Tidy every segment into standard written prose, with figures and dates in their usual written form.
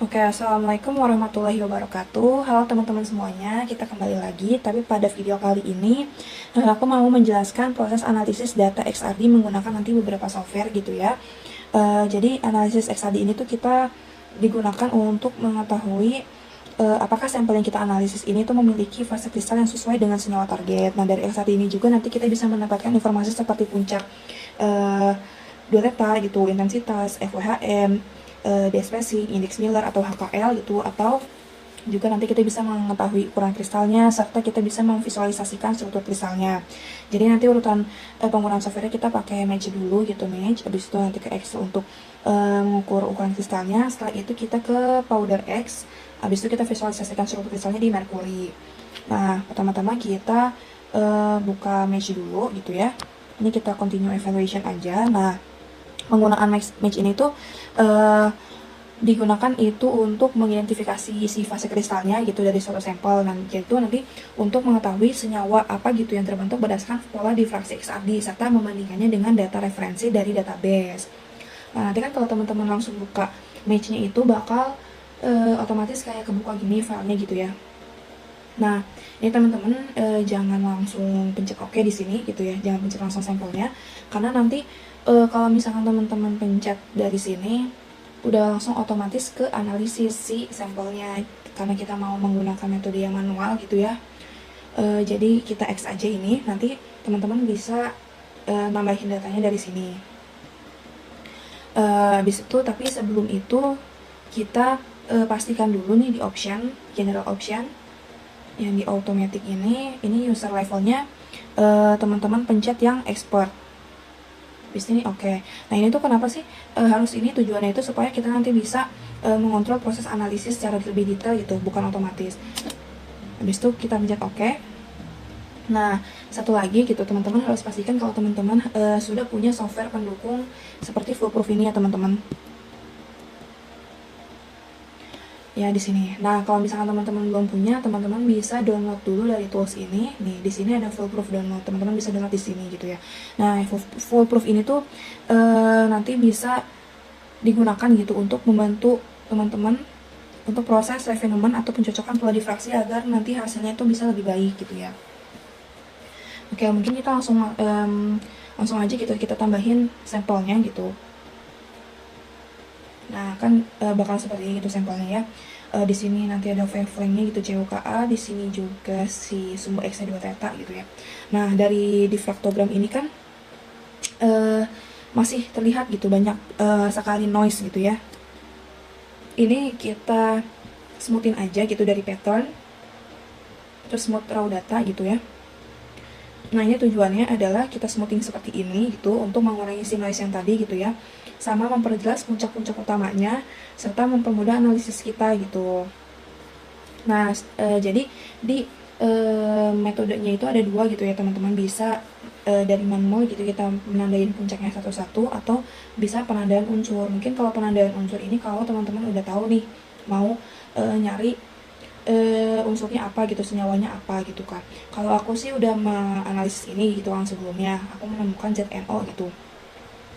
Oke, assalamualaikum warahmatullahi wabarakatuh. Halo teman-teman semuanya, kita kembali lagi. Tapi pada video kali ini, aku mau menjelaskan proses analisis data XRD menggunakan nanti beberapa software gitu ya. Jadi analisis XRD ini tuh kita digunakan untuk mengetahui apakah sampel yang kita analisis ini tuh memiliki fase kristal yang sesuai dengan senyawa target. Nah, dari XRD ini juga nanti kita bisa mendapatkan informasi seperti puncak delta gitu, intensitas, FWHM, D-spacing, indeks Miller atau HKL gitu, atau juga nanti kita bisa mengetahui ukuran kristalnya serta kita bisa memvisualisasikan struktur kristalnya. Jadi nanti urutan penggunaan software kita pakai Match dulu gitu, Match, habis itu nanti ke Excel untuk mengukur ukuran kristalnya. Setelah itu kita ke Powder X, habis itu kita visualisasikan struktur kristalnya di Mercury. Nah, pertama-tama kita buka Match dulu gitu ya. Ini kita continue evaluation aja. Nah, penggunaan match ini tuh digunakan itu untuk mengidentifikasi si fase kristalnya gitu dari suatu sampel. Yaitu nanti untuk mengetahui senyawa apa gitu yang terbentuk berdasarkan pola difraksi XRD serta membandingkannya dengan data referensi dari database. Nah, nanti kan kalau teman-teman langsung buka matchnya itu bakal otomatis kayak kebuka gini filenya gitu ya. Nah, ini teman-teman jangan langsung pencet OK di sini gitu ya, jangan pencet langsung sampelnya, karena nanti kalau misalkan teman-teman pencet dari sini, udah langsung otomatis ke analisis si sampelnya, karena kita mau menggunakan metode yang manual gitu ya. Jadi kita X aja ini, nanti teman-teman bisa nambahin datanya dari sini. Habis itu, tapi sebelum itu kita pastikan dulu nih di option, general option, yang di automatic ini user levelnya teman-teman pencet yang expert. Habis ini oke. Nah, ini tuh kenapa sih harus ini, tujuannya itu supaya kita nanti bisa mengontrol proses analisis secara lebih detail gitu, bukan otomatis. Habis itu kita pencet oke. Nah, satu lagi gitu, teman-teman harus pastikan kalau teman-teman sudah punya software pendukung seperti Foolproof ini ya teman-teman. Ya di sini. Nah, kalau misalkan teman-teman belum punya, teman-teman bisa download dulu dari tools ini. Nih, di sini ada Foolproof download. Teman-teman bisa download di sini gitu ya. Nah, Foolproof ini tuh nanti bisa digunakan gitu untuk membantu teman-teman untuk proses refinement atau pencocokan pola difraksi agar nanti hasilnya itu bisa lebih baik gitu ya. Oke, mungkin kita langsung aja gitu kita tambahin sampelnya gitu. Nah, kan bakal seperti ini gitu sampelnya ya. Di sini nanti ada wavelength-nya gitu CUKA, di sini juga si sumbu X-nya 2 theta gitu ya. Nah, dari diffractogram ini kan masih terlihat gitu banyak sekali noise gitu ya. Ini kita smoothin aja gitu dari pattern, terus smooth raw data gitu ya. Nah, ini tujuannya adalah kita smoothing seperti ini gitu untuk mengurangi si noise yang tadi gitu ya, sama memperjelas puncak-puncak utamanya serta mempermudah analisis kita gitu. Nah, jadi di metodenya itu ada dua gitu ya teman-teman, bisa dari manual gitu kita menandain puncaknya satu-satu, atau bisa penandaan unsur. Mungkin kalau penandaan unsur ini kalau teman-teman udah tahu nih mau nyari unsurnya apa gitu, senyawanya apa gitu kan. Kalau aku sih udah menganalisis ini gitu kan sebelumnya, aku menemukan ZNO gitu.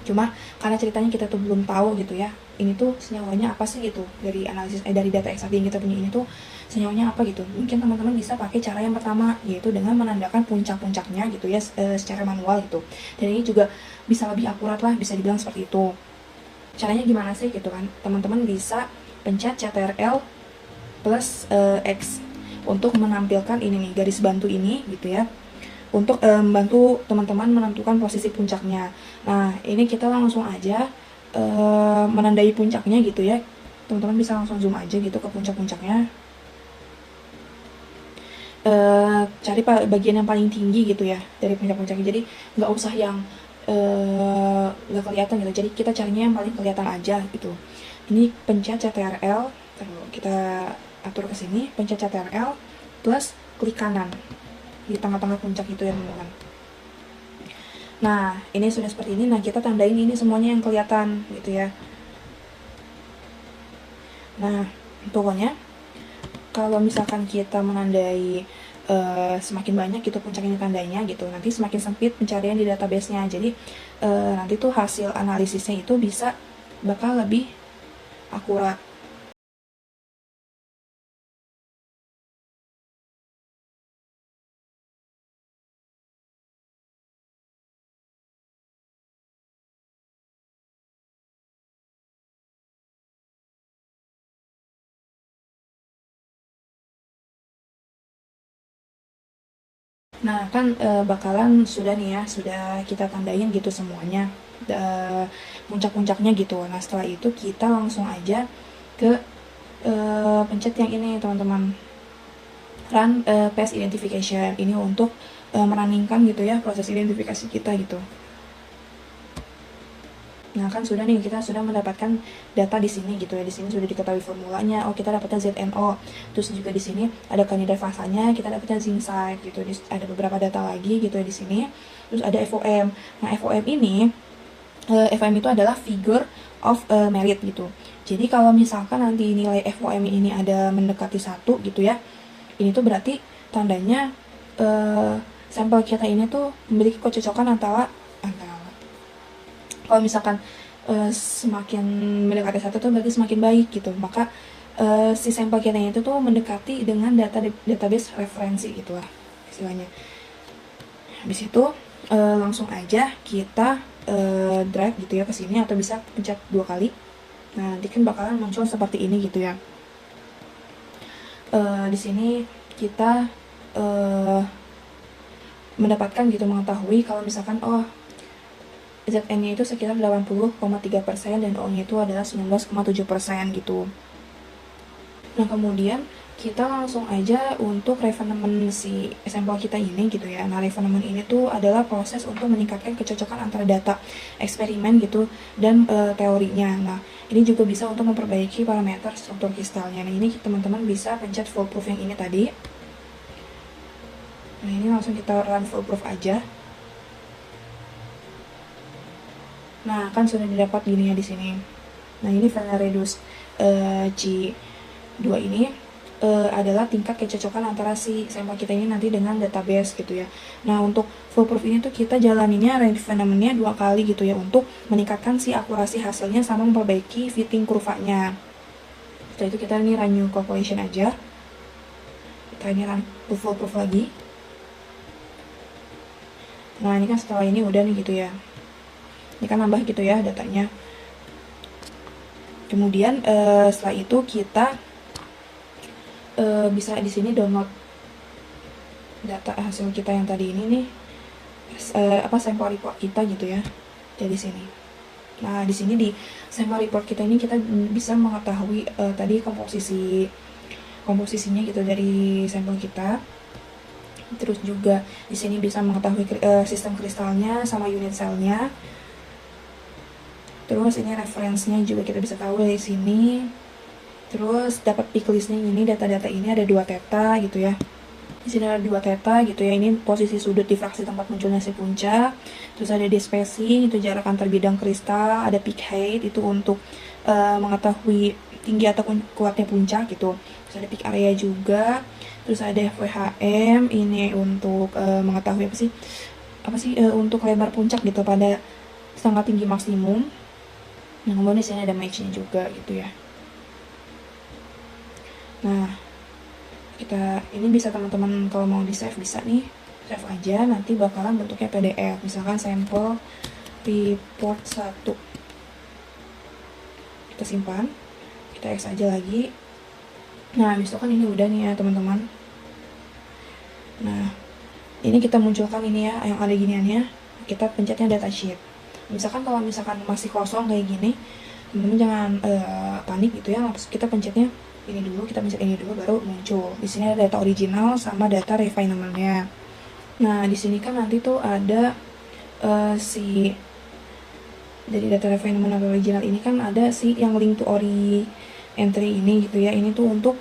Cuma karena ceritanya kita tuh belum tahu gitu ya, ini tuh senyawanya apa sih gitu, dari analisis dari data XRD yang kita punya ini tuh senyawanya apa gitu. Mungkin teman-teman bisa pakai cara yang pertama, yaitu dengan menandakan puncak-puncaknya gitu ya secara manual gitu. Dan ini juga bisa lebih akurat lah, bisa dibilang seperti itu. Caranya gimana sih gitu kan, teman-teman bisa pencet CTRL plus X untuk menampilkan ini nih, garis bantu ini gitu ya, untuk membantu teman-teman menentukan posisi puncaknya. Nah, ini kita langsung aja menandai puncaknya gitu ya. Teman-teman bisa langsung zoom aja gitu ke puncak-puncaknya. Cari bagian yang paling tinggi gitu ya dari puncak-puncaknya. Jadi nggak usah yang nggak kelihatan gitu. Jadi kita carinya yang paling kelihatan aja gitu. Ini pencet CTRL, kita atur ke sini, pencet CTRL plus klik kanan di tengah-tengah puncak itu ya teman-teman. Nah, ini sudah seperti ini. Nah, kita tandain ini semuanya yang kelihatan gitu ya. Nah, pokoknya kalau misalkan kita menandai semakin banyak gitu puncak ini tandanya gitu, nanti semakin sempit pencarian di database-nya. Jadi nanti tuh hasil analisisnya itu bakal lebih akurat. Nah, kan bakalan sudah nih ya, sudah kita tandain gitu semuanya, puncak-puncaknya gitu. Nah, setelah itu kita langsung aja ke pencet yang ini teman-teman, run page identification. Ini untuk merunningkan gitu ya proses identifikasi kita gitu. Nah, kan sudah nih, kita sudah mendapatkan data di sini gitu ya. Di sini sudah diketahui formulanya. Oh, kita dapatnya ZNO. Terus juga di sini ada kandidat fasanya, kita dapatnya zinc site gitu. Ada beberapa data lagi gitu ya di sini. Terus ada FOM. Nah, FOM ini FOM itu adalah figure of merit gitu. Jadi kalau misalkan nanti nilai FOM ini ada mendekati 1 gitu ya, ini tuh berarti tandanya sampel kita ini tuh memiliki kecocokan antara kalau misalkan semakin mendekati 1 tuh berarti semakin baik gitu. Maka si sampel kita itu tuh mendekati dengan database referensi gitu lah istilahnya. Habis itu langsung aja kita drag gitu ya ke sini, atau bisa pencet 2 kali. Nah, nanti kan bakalan muncul seperti ini gitu ya. Di sini kita mendapatkan gitu, mengetahui kalau misalkan ZN-nya itu sekitar 80,3% dan O-nya itu adalah 19,7% gitu. Nah, kemudian kita langsung aja untuk refinement si sampel kita ini gitu ya. Nah, refinement ini tuh adalah proses untuk meningkatkan kecocokan antara data eksperimen gitu dan teorinya. Nah, ini juga bisa untuk memperbaiki parameter struktur kristalnya. Nah, ini teman-teman bisa pencet foolproof yang ini tadi. Nah, ini langsung kita run foolproof aja. Nah, kan sudah didapat gini ya di sini. Nah, ini final reduce C2 ini adalah tingkat kecocokan antara si sampel kita ini nanti dengan database gitu ya. Nah, untuk foolproof ini tuh kita jalaninya refinement-nya 2 kali gitu ya, untuk meningkatkan si akurasi hasilnya sama memperbaiki fitting kurvanya. Setelah itu kita ini run new calculation aja. Kita ini run foolproof lagi. Nah, ini kan setelah ini udah nih gitu ya. Ini kan nambah gitu ya datanya. Kemudian setelah itu kita bisa di sini download data hasil kita yang tadi ini nih, sampel report kita gitu ya dari sini. Nah, di sini di sampel report kita ini kita bisa mengetahui tadi komposisinya gitu dari sampel kita. Terus juga di sini bisa mengetahui sistem kristalnya sama unit selnya. Terus ini referensinya juga kita bisa tahu dari sini. Terus dapat pick listnya ini, data-data ini ada 2 theta gitu ya. Di sini ada 2 theta gitu ya. Ini posisi sudut difraksi tempat munculnya si puncak. Terus ada spacing, itu jarak antar bidang kristal. Ada peak height, itu untuk mengetahui tinggi atau kuatnya puncak gitu. Terus ada peak area juga. Terus ada FWHM, ini untuk mengetahui untuk lebar puncak gitu pada sangat tinggi maksimum. Nah, kemudian di sini ada match-nya juga gitu ya. Nah, kita ini bisa teman-teman kalau mau di save bisa nih, save aja, nanti bakalan bentuknya PDF. Misalkan sampel report 1. Kita simpan, kita X aja lagi. Nah, habis itu kan ini udah nih ya teman-teman. Nah, ini kita munculkan ini ya, yang ada giniannya. Kita pencetnya datasheet. Misalkan kalau masih kosong kayak gini, teman-teman jangan panik gitu ya. Langsung kita pencetnya ini dulu, kita pencet ini dulu baru muncul. Di sini ada data original sama data refinement-nya. Nah, di sini kan nanti tuh ada dari data refinement atau original ini kan ada yang link to ori entry ini gitu ya. Ini tuh untuk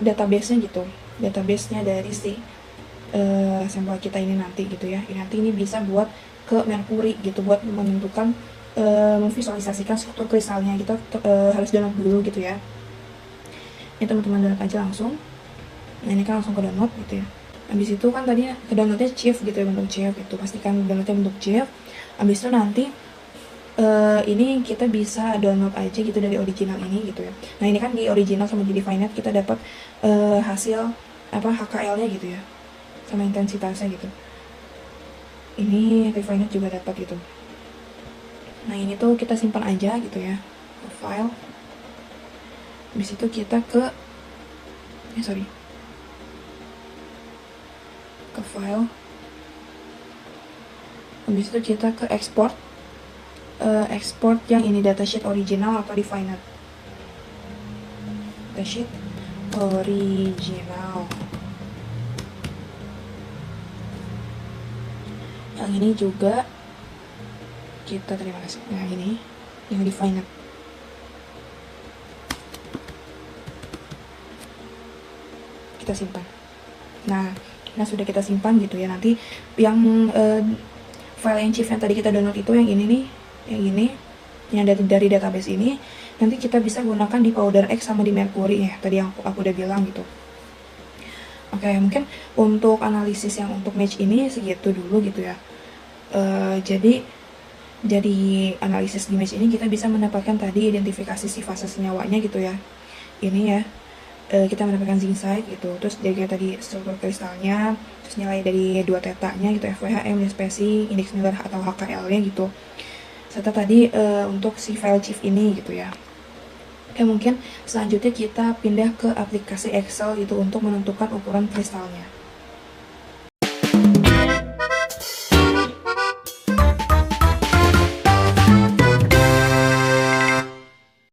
database-nya gitu. Database-nya dari si sampel kita ini nanti gitu ya. Nanti ini bisa buat ke Mercury gitu, buat menentukan memvisualisasikan struktur kristalnya. Kita harus download dulu gitu ya. Ini teman-teman download aja langsung. Nah, ini kan langsung ke download gitu ya. Habis itu kan tadi ke downloadnya CHIEF gitu ya, bentuk CHIEF gitu. Pastikan downloadnya bentuk CHIEF. Habis itu nanti ini kita bisa download aja gitu dari original ini gitu ya. Nah, ini kan di original sama di DefineNet kita dapat hasil HKL-nya gitu ya, sama intensitasnya gitu. Ini DefineNet juga dapat gitu. Nah, ini tuh kita simpan aja gitu ya, file. Habis itu kita ke ke file, habis itu kita ke export. Export yang ini datasheet original atau defined. Datasheet original. Yang ini juga kita terima kasih. Nah, ini yang defined. Kita simpan. Nah sudah kita simpan gitu ya. Nanti yang file yang chief yang tadi kita download itu yang ini nih, yang dari database ini, nanti kita bisa gunakan di Powder X sama di Mercury ya, tadi yang aku udah bilang gitu. Oke, mungkin untuk analisis yang untuk match ini segitu dulu gitu ya. Jadi analisis di match ini kita bisa mendapatkan tadi identifikasi si fase senyawanya gitu ya. Ini ya, kita mendapatkan zinc site gitu, terus jaga tadi struktur kristalnya, terus nilai dari 2 tetanya gitu, FWHM, spacing, indeks Miller atau HKL-nya gitu, serta tadi untuk si file chief ini gitu ya. Oke, mungkin selanjutnya kita pindah ke aplikasi Excel gitu untuk menentukan ukuran kristalnya.